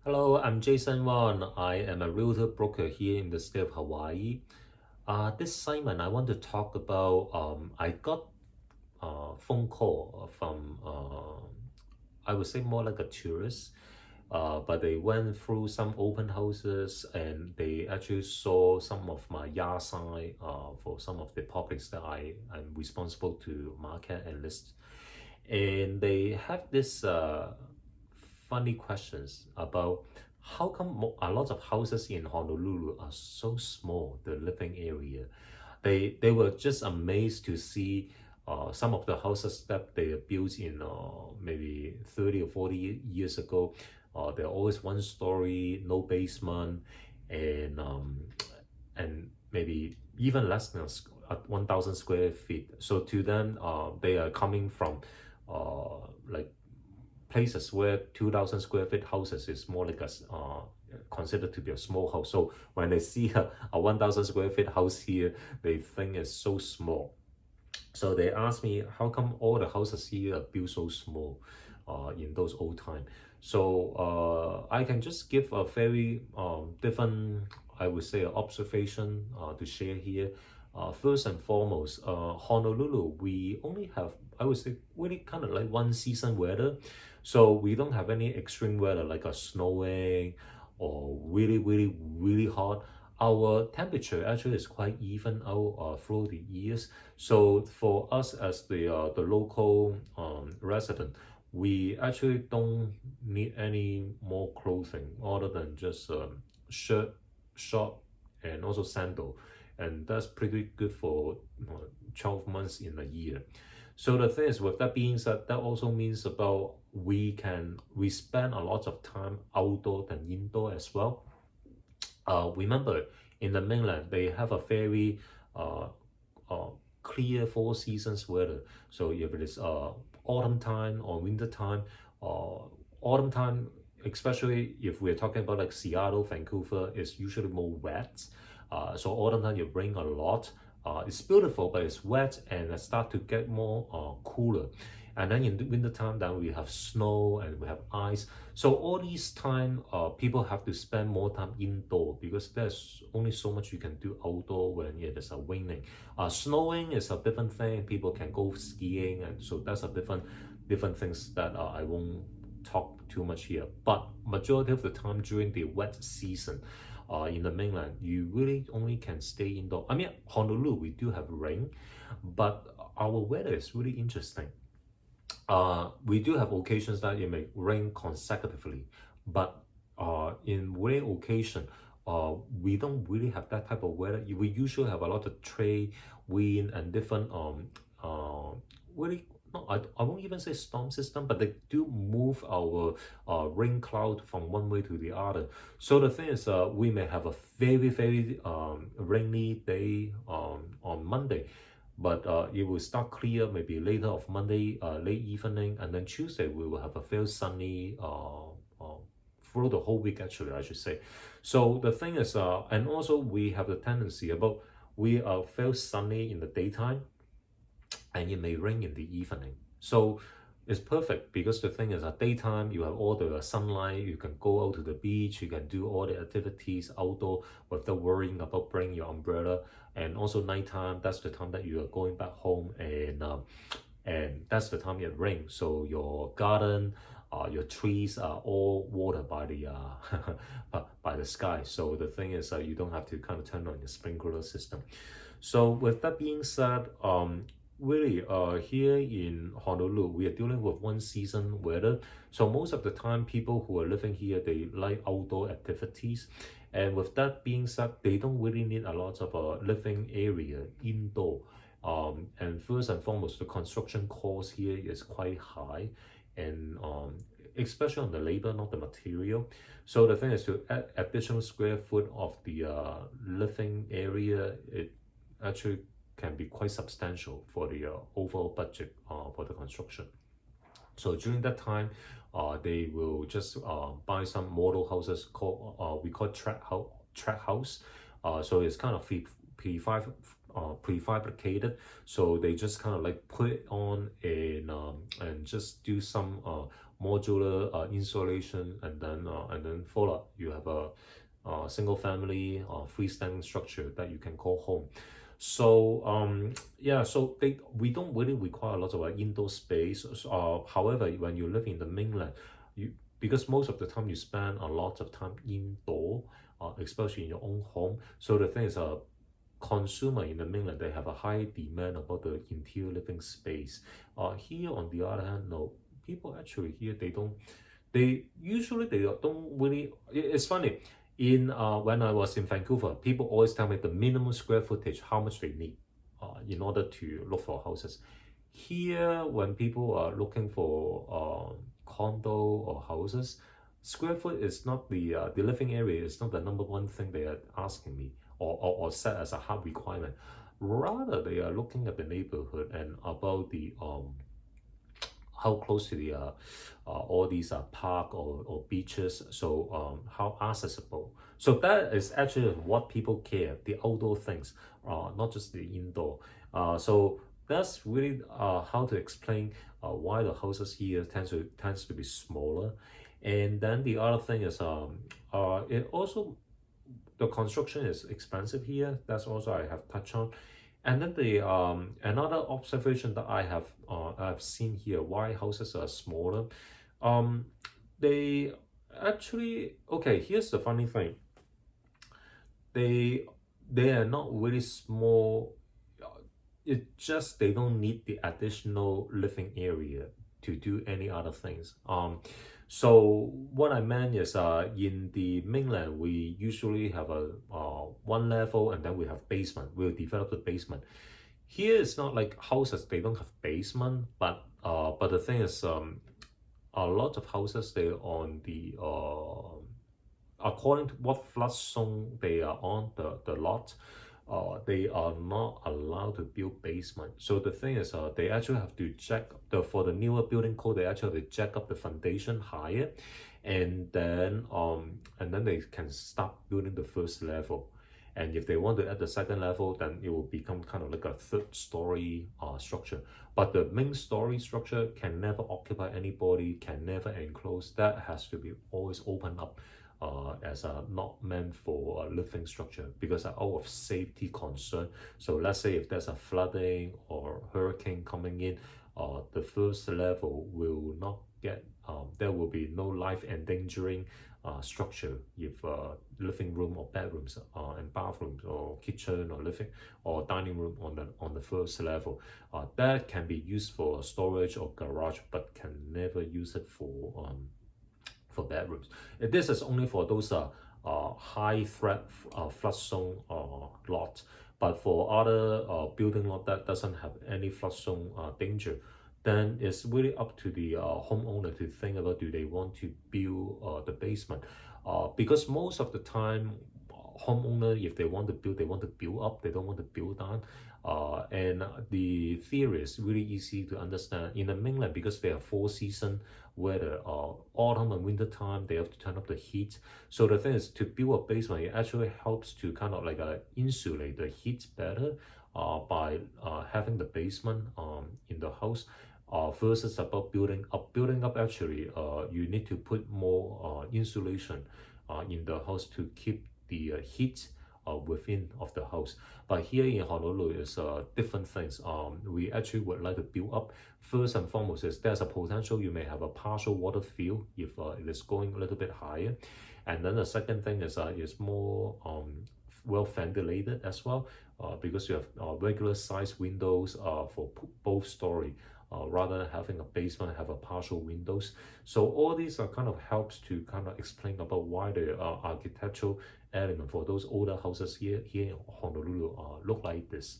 Hello, I'm Jason Wong. I am a realtor broker here in the state of Hawaii. This segment, I want to talk about. I got a phone call from, I would say more like a tourist, but they went through some open houses and they actually saw some of my yard sign for some of the properties that I'm responsible to market and list. And they have this funny questions about how come a lot of houses in Honolulu are so small, the living area. They were just amazed to see some of the houses that they built in maybe 30 or 40 years ago. They're always one story, no basement, and maybe even less than 1,000 square feet. So to them, they are coming from like places where 2,000 square feet houses is more like a considered to be a small house. So when they see a 1,000 square feet house here, they think it's so small. So they asked me, how come all the houses here are built so small in those old time? So I can just give a very different, I would say, observation to share here. First and foremost, Honolulu, we only have, I would say, really kind of like one season weather. So we don't have any extreme weather like a snowing or really hot. Our temperature actually is quite even out through the years. So for us as the local resident, we actually don't need any more clothing other than just shirt, short, and also sandal, and that's pretty good for 12 months in a year. So the thing is, with that being said, that also means about we spend a lot of time outdoor than indoor as well. Remember, in the mainland, they have a very uh, uh, clear four seasons weather. So if it is autumn time or winter time, autumn time, especially if we're talking about like Seattle, Vancouver, is usually more wet. So autumn time you rain a lot. It's beautiful, but it's wet and it start to get more cooler. And then in the winter time, then we have snow and we have ice. So all these time, people have to spend more time indoor because there's only so much you can do outdoor when it is raining. Snowing is a different thing. People can go skiing, and so that's a different things that I won't talk too much here. But majority of the time during the wet season, in the mainland, you really only can stay indoor. I mean, Honolulu, we do have rain, but our weather is really interesting. We do have occasions that it may rain consecutively, but in rare occasion, we don't really have that type of weather. We usually have a lot of trade, wind, and different really. No, I won't even say storm system, but they do move our rain cloud from one way to the other. So the thing is, we may have a very rainy day on Monday, but it will start clear maybe later of Monday, late evening, and then Tuesday we will have a fairly sunny through the whole week actually I should say. So the thing is, and also we have the tendency about we are fairly sunny in the daytime, and it may rain in the evening. So it's perfect because the thing is at daytime you have all the sunlight, you can go out to the beach, you can do all the activities outdoor without worrying about bringing your umbrella. And also nighttime, that's the time that you are going back home, and that's the time it rains. So your garden, your trees are all watered by the by the sky. So the thing is, you don't have to kind of turn on your sprinkler system. So with that being said, really, here in Honolulu, we are dealing with one season weather. So most of the time, people who are living here, they like outdoor activities. And with that being said, they don't really need a lot of living area indoor. And first and foremost, the construction cost here is quite high, and especially on the labor, not the material. So the thing is to add additional square foot of the living area, it actually can be quite substantial for the overall budget for the construction. So during that time, they will just buy some model houses called we call track house. So it's kind of prefabricated. So they just kind of like put it on and just do some modular insulation, and then voila, you have a single family freestanding structure that you can call home. So yeah, so we don't really require a lot of indoor space. However, when you live in the mainland, you because most of the time you spend a lot of time indoor, especially in your own home. So the thing is, consumer in the mainland, they have a high demand about the interior living space. Here on the other hand, no, people actually here they usually they don't really. It's funny. When I was in Vancouver, people always tell me the minimum square footage, how much they need, in order to look for houses. Here, when people are looking for condo or houses, square foot is not the living area is not the number one thing they are asking me or set as a hard requirement. Rather, they are looking at the neighborhood and about the how close to the all these park or beaches, so how accessible. So that is actually what people care, the outdoor things, not just the indoor. So that's really how to explain why the houses here tends to be smaller. And then the other thing is it also the construction is expensive here. That's also I have touched on. And then the another observation that I've seen here why houses are smaller. They actually okay. Here's the funny thing. They they are not really small. It just they don't need the additional living area to do any other things. So what I meant is, in the mainland, we usually have a one level and then we have basement. We'll develop the basement. Here it's not like houses; they don't have basement, but the thing is, a lot of houses they are on the according to what flood zone they are on the lot, they are not allowed to build basement. So the thing is, they actually have to check for the newer building code. They actually have to check up the foundation higher, and then they can start building the first level. And if they want to add the second level, then it will become kind of like a third story structure. But the main story structure can never occupy anybody, can never enclose. That has to be always open up as not meant for a living structure because out of safety concern. So let's say if there's a flooding or hurricane coming in, the first level will not get, there will be no life endangering structure if living room or bedrooms and bathrooms or kitchen or living or dining room on the first level. That can be used for storage or garage, but can never use it for bedrooms. This is only for those high threat flood zone lot. But for other building lot that doesn't have any flood zone danger, then it's really up to the homeowner to think about do they want to build the basement. Because most of the time, homeowner, if they want to build up, they don't want to build down. And the theory is really easy to understand. In the mainland, because they have 4 season weather, autumn and winter time, they have to turn up the heat. So the thing is, to build a basement, it actually helps to kind of like insulate the heat better by having the basement in the house. Versus about building up. Building up actually, you need to put more insulation in the house to keep the heat within of the house. But here in Honolulu is different things. We actually would like to build up. First and foremost is there's a potential you may have a partial water fill if it is going a little bit higher. And then the second thing is more well ventilated as well, because you have regular size windows for both story. Rather than having a basement have a partial windows. So all these are kind of helps to kind of explain about why the architectural element for those older houses here in Honolulu look like this.